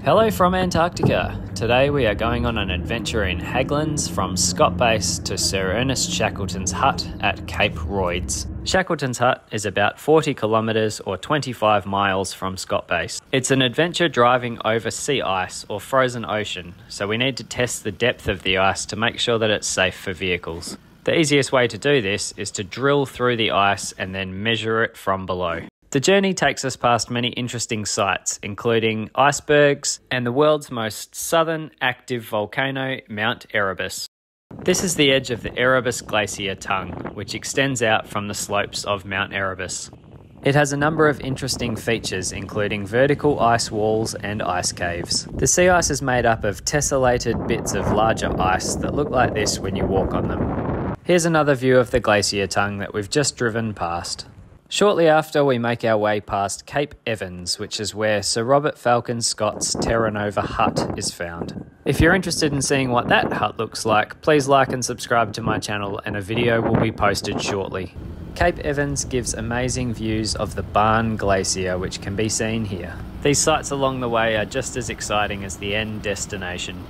Hello from Antarctica. Today we are going on an adventure in Haglins from Scott Base to Sir Ernest Shackleton's hut at Cape Royds. Shackleton's hut is about 40 kilometres or 25 miles from Scott Base. It's an adventure driving over sea ice or frozen ocean, so we need to test the depth of the ice to make sure that it's safe for vehicles. The easiest way to do this is to drill through the ice and then measure it from below. The journey takes us past many interesting sites, including icebergs and the world's most southern active volcano, Mount Erebus. This is the edge of the Erebus Glacier tongue, which extends out from the slopes of Mount Erebus. It has a number of interesting features, including vertical ice walls and ice caves. The sea ice is made up of tessellated bits of larger ice that look like this when you walk on them. Here's another view of the glacier tongue that we've just driven past. Shortly after, we make our way past Cape Evans, which is where Sir Robert Falcon Scott's Terra Nova hut is found. If you're interested in seeing what that hut looks like, please like and subscribe to my channel, and a video will be posted shortly. Cape Evans gives amazing views of the Barne Glacier, which can be seen here. These sights along the way are just as exciting as the end destination.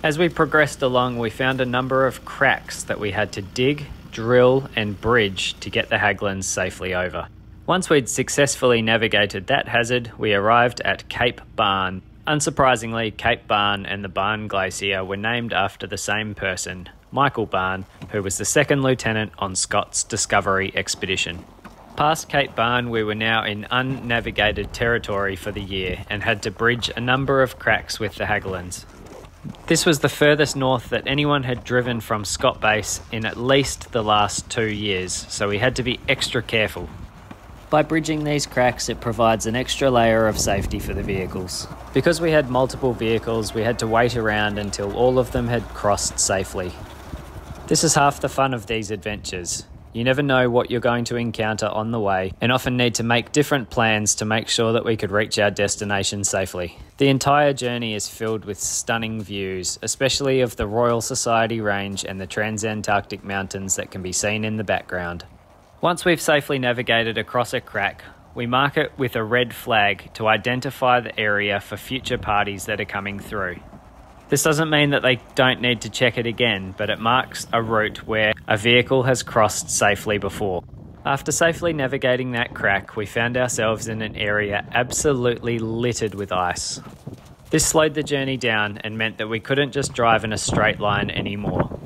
As we progressed along, we found a number of cracks that we had to dig, drill and bridge to get the Haglins safely over. Once we'd successfully navigated that hazard, we arrived at Cape Barne. Unsurprisingly, Cape Barne and the Barne Glacier were named after the same person, Michael Barne, who was the second lieutenant on Scott's discovery expedition. Past Cape Barne, we were now in unnavigated territory for the year and had to bridge a number of cracks with the Haglins. This was the furthest north that anyone had driven from Scott Base in at least the last 2 years, so we had to be extra careful. By bridging these cracks, it provides an extra layer of safety for the vehicles. Because we had multiple vehicles, we had to wait around until all of them had crossed safely. This is half the fun of these adventures. You never know what you're going to encounter on the way, and often need to make different plans to make sure that we could reach our destination safely. The entire journey is filled with stunning views, especially of the Royal Society Range and the Transantarctic Mountains that can be seen in the background. Once we've safely navigated across a crack, we mark it with a red flag to identify the area for future parties that are coming through. This doesn't mean that they don't need to check it again, but it marks a route where a vehicle has crossed safely before. After safely navigating that crack, we found ourselves in an area absolutely littered with ice. This slowed the journey down and meant that we couldn't just drive in a straight line anymore.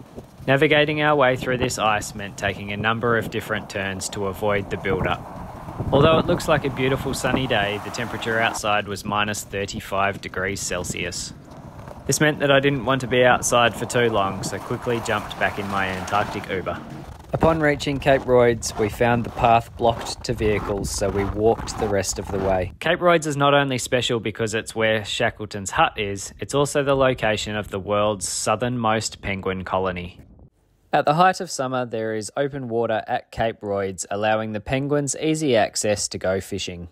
Navigating our way through this ice meant taking a number of different turns to avoid the build-up. Although it looks like a beautiful sunny day, the temperature outside was minus 35 degrees Celsius. This meant that I didn't want to be outside for too long, so quickly jumped back in my Antarctic Uber. Upon reaching Cape Royds, we found the path blocked to vehicles, so we walked the rest of the way. Cape Royds is not only special because it's where Shackleton's hut is, it's also the location of the world's southernmost penguin colony. At the height of summer, there is open water at Cape Royds, allowing the penguins easy access to go fishing.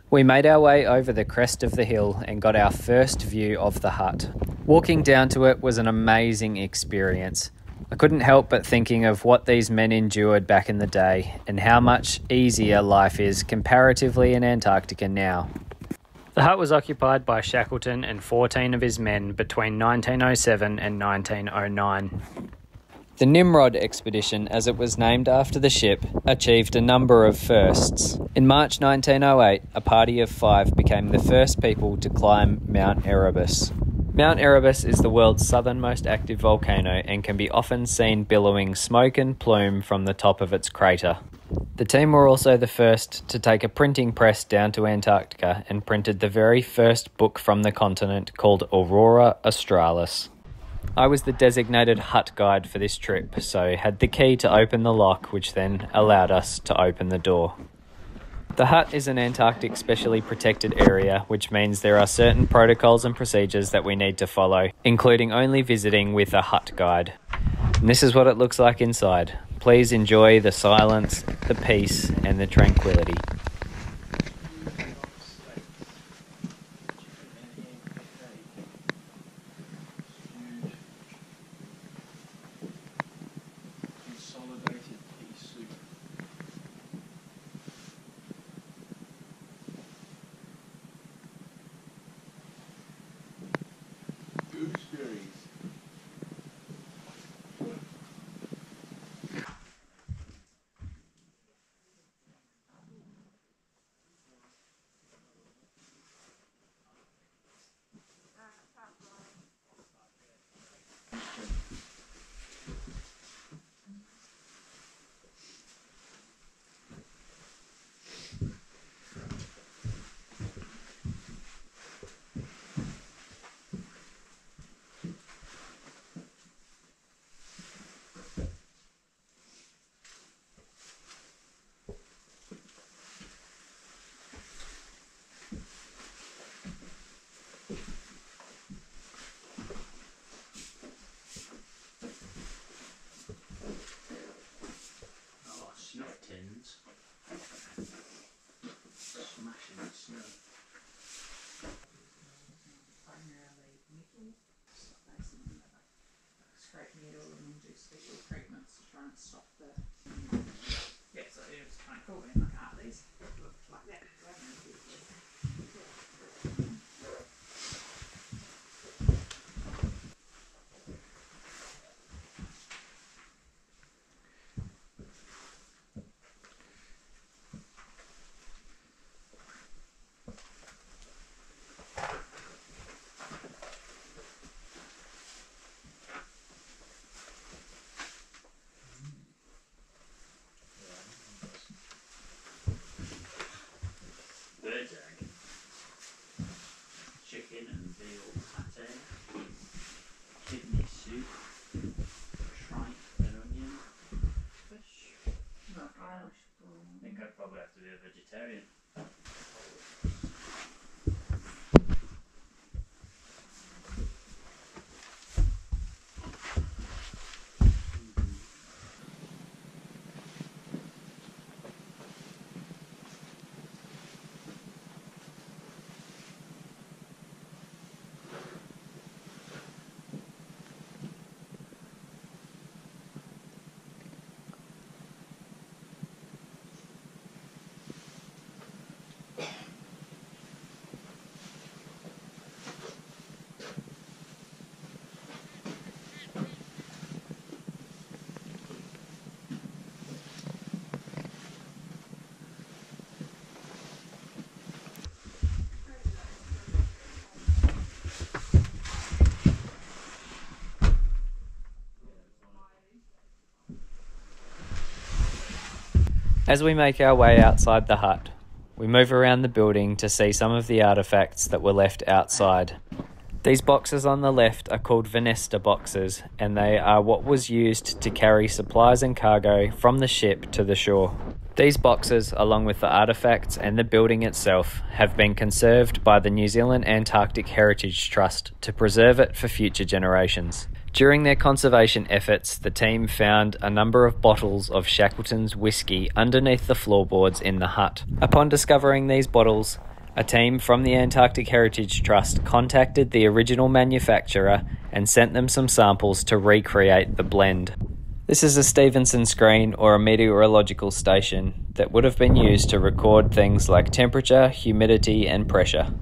We made our way over the crest of the hill and got our first view of the hut. Walking down to it was an amazing experience. I couldn't help but thinking of what these men endured back in the day and how much easier life is comparatively in Antarctica now. The hut was occupied by Shackleton and 14 of his men between 1907 and 1909. The Nimrod expedition, as it was named after the ship, achieved a number of firsts. In March 1908, a party of 5 became the first people to climb Mount Erebus. Mount Erebus is the world's southernmost active volcano and can be often seen billowing smoke and plume from the top of its crater. The team were also the first to take a printing press down to Antarctica and printed the very first book from the continent called Aurora Australis. I was the designated hut guide for this trip, so had the key to open the lock, which then allowed us to open the door. The hut is an Antarctic Specially Protected Area, which means there are certain protocols and procedures that we need to follow, including only visiting with a hut guide. And this is what it looks like inside. Please enjoy the silence, the peace, and the tranquility. nitrate needle and do special treatments to try and stop the. Yeah, so it was kind of cool when I cut these. It looked like that. Bird egg, chicken and veal pate, kidney soup, tripe and onion, fish. Not Irish. I think I'd probably have to be a vegetarian. As we make our way outside the hut, we move around the building to see some of the artefacts that were left outside. These boxes on the left are called venesta boxes, and they are what was used to carry supplies and cargo from the ship to the shore. These boxes, along with the artefacts and the building itself, have been conserved by the New Zealand Antarctic Heritage Trust to preserve it for future generations. During their conservation efforts, the team found a number of bottles of Shackletons Whiskey underneath the floorboards in the hut. Upon discovering these bottles, a team from the Antarctic Heritage Trust contacted the original manufacturer and sent them some samples to recreate the blend. This is a Stevenson screen or a meteorological station that would have been used to record things like temperature, humidity and pressure.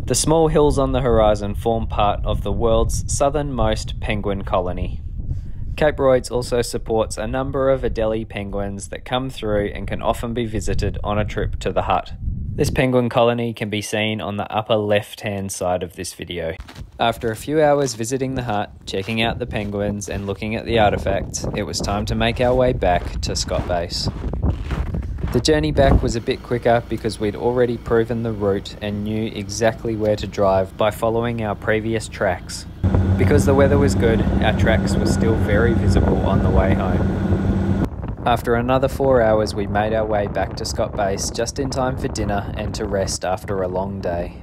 The small hills on the horizon form part of the world's southernmost penguin colony. Cape Royds also supports a number of Adelie penguins that come through and can often be visited on a trip to the hut. This penguin colony can be seen on the upper left-hand side of this video. After a few hours visiting the hut, checking out the penguins and looking at the artefacts, it was time to make our way back to Scott Base. The journey back was a bit quicker because we'd already proven the route and knew exactly where to drive by following our previous tracks. Because the weather was good, our tracks were still very visible on the way home. After another 4 hours, we made our way back to Scott Base just in time for dinner and to rest after a long day.